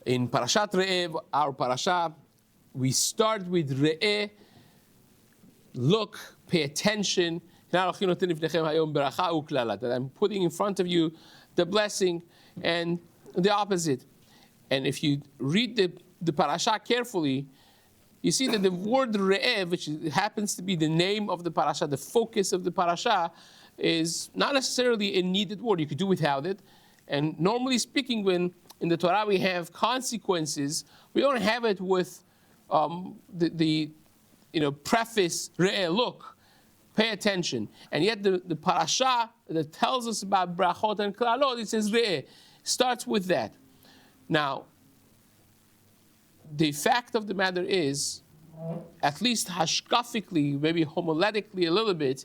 In Parashat Re'eh, our parasha, we start with Re'eh, look, pay attention. That I'm putting in front of you the blessing and the opposite. And if you read the parasha carefully, you see that the word Re'eh, which happens to be the name of the parasha, the focus of the parasha, is not necessarily a needed word. You could do without it. And normally speaking, when in the Torah we have consequences, we don't have it with the preface, Re'eh, look, pay attention. And yet the parasha that tells us about brachot and klalot, it says Re'eh, starts with that. Now, the fact of the matter is, at least hashkafically, maybe homiletically a little bit,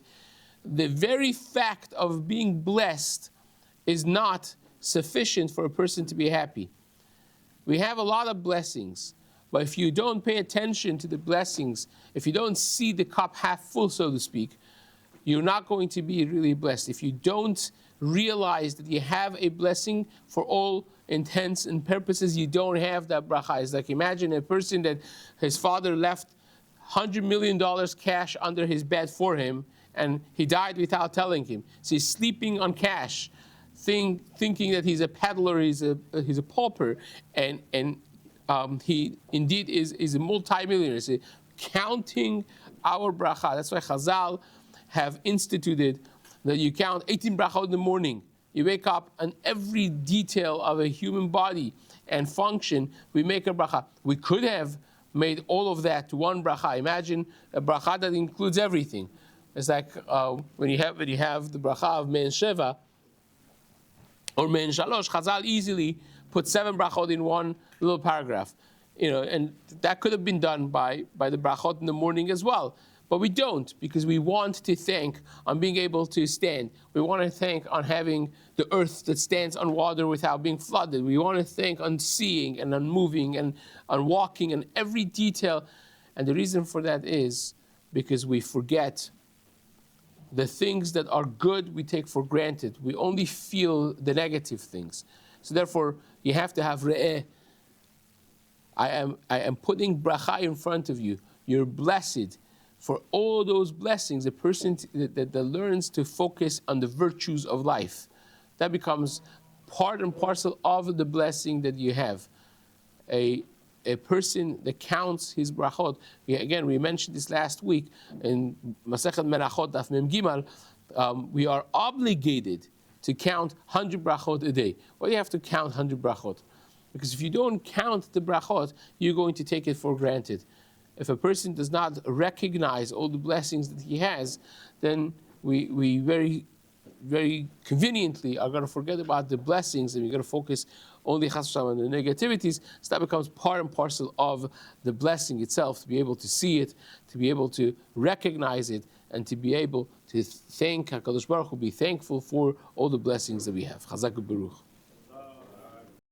the very fact of being blessed is not sufficient for a person to be happy. We have a lot of blessings, but if you don't pay attention to the blessings, if you don't see the cup half full, so to speak, you're not going to be really blessed. If you don't realize that you have a blessing, for all intents and purposes, you don't have that bracha. It's like, imagine a person that his father left $100 million cash under his bed for him, and he died without telling him. So he's sleeping on cash, thinking that he's a peddler, he's a pauper, and he indeed is a multi-millionaire. So counting our bracha. That's why Chazal have instituted that you count 18 brachot in the morning. You wake up, and every detail of a human body and function, we make a bracha. We could have made all of that to one bracha. Imagine a bracha that includes everything. It's like when you have the bracha of Men Sheva or Men Shalosh, Chazal easily put 7 brachot in one little paragraph. And that could have been done by the brachot in the morning as well. But we don't, because we want to thank on being able to stand. We want to thank on having the earth that stands on water without being flooded. We want to thank on seeing and on moving and on walking and every detail. And the reason for that is because we forget the things that are good we take for granted. We only feel the negative things. So therefore, you have to have Re'eh. I am putting bracha in front of you. You're blessed. For all those blessings, a person that learns to focus on the virtues of life, that becomes part and parcel of the blessing that you have. A person that counts his brachot. Again, we mentioned this last week in Masechet Menachot Daf Mem Gimal. We are obligated to count 100 brachot a day. Why do you have to count 100 brachot? Because if you don't count the brachot, you're going to take it for granted. If a person does not recognize all the blessings that he has, then we very, very conveniently are going to forget about the blessings, and we're going to focus only on the negativities. So that becomes part and parcel of the blessing itself, to be able to see it, to be able to recognize it, and to be able to thank HaKadosh Baruch Hu, be thankful for all the blessings that we have. Chazak u'Baruch.